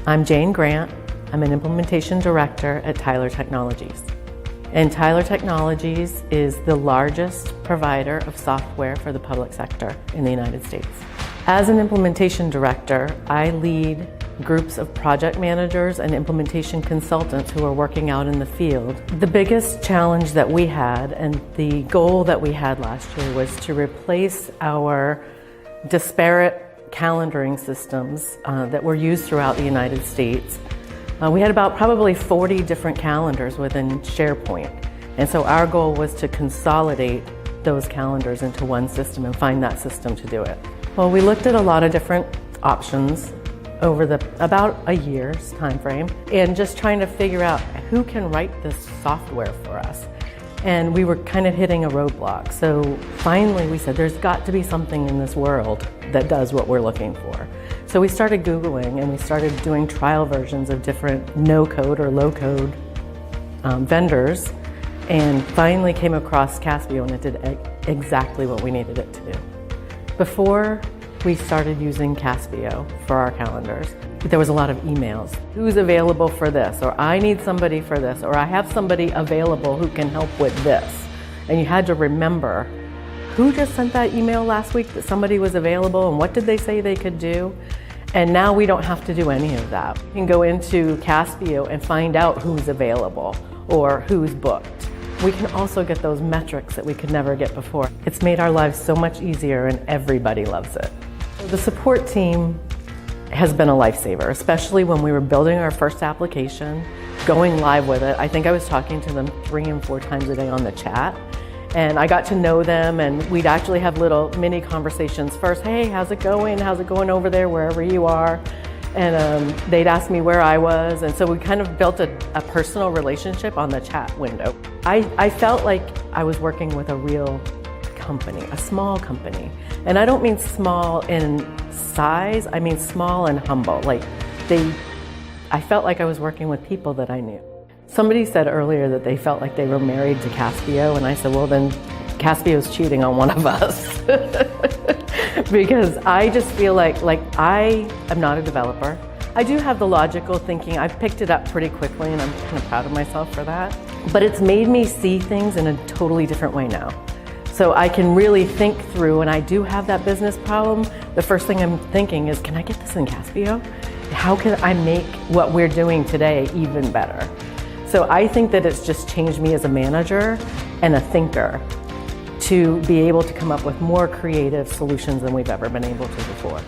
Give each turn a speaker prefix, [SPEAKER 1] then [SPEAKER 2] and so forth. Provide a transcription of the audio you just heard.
[SPEAKER 1] I'm Jane Grant. I'm an implementation director at Tyler Technologies. And Tyler Technologies is the largest provider of software for the public sector in the United States. As an implementation director, I lead groups of project managers and implementation consultants who are working out in the field. The biggest challenge that we had and the goal that we had last year was to replace our disparate calendaring systems that were used throughout the United States. We had about probably 40 different calendars within SharePoint. And so our goal was to consolidate those calendars into one system and find that system to do it. Well, we looked at a lot of different options over about a year's time frame and just trying to figure out who can write this software for us. And we were kind of hitting a roadblock. So finally we said, there's got to be something in this world that does what we're looking for. So we started Googling and we started doing trial versions of different no-code or low-code vendors, and finally came across Caspio, and it did exactly what we needed it to do. Before we started using Caspio for our calendars, there was a lot of emails. Who's available for this? Or I need somebody for this. Or I have somebody available who can help with this. And you had to remember, who just sent that email last week that somebody was available and what did they say they could do? And now we don't have to do any of that. You can go into Caspio and find out who's available or who's booked. We can also get those metrics that we could never get before. It's made our lives so much easier and everybody loves it. The support team has been a lifesaver, especially when we were building our first application, going live with it. I think I was talking to them 3 and 4 times a day on the chat. And I got to know them, and we'd actually have little mini conversations first. Hey, how's it going? How's it going over there, wherever you are? And they'd ask me where I was. And so we kind of built a personal relationship on the chat window. I felt like I was working with a real company, a small company. And I don't mean small in size, I mean small and humble. I felt like I was working with people that I knew. Somebody said earlier that they felt like they were married to Caspio, and I said, well then, Caspio's cheating on one of us. Because I just feel like I am not a developer. I do have the logical thinking. I've picked it up pretty quickly, and I'm kind of proud of myself for that. But it's made me see things in a totally different way now. So I can really think through, and I do have that business problem. The first thing I'm thinking is, can I get this in Caspio? How can I make what we're doing today even better? So I think that it's just changed me as a manager and a thinker to be able to come up with more creative solutions than we've ever been able to before.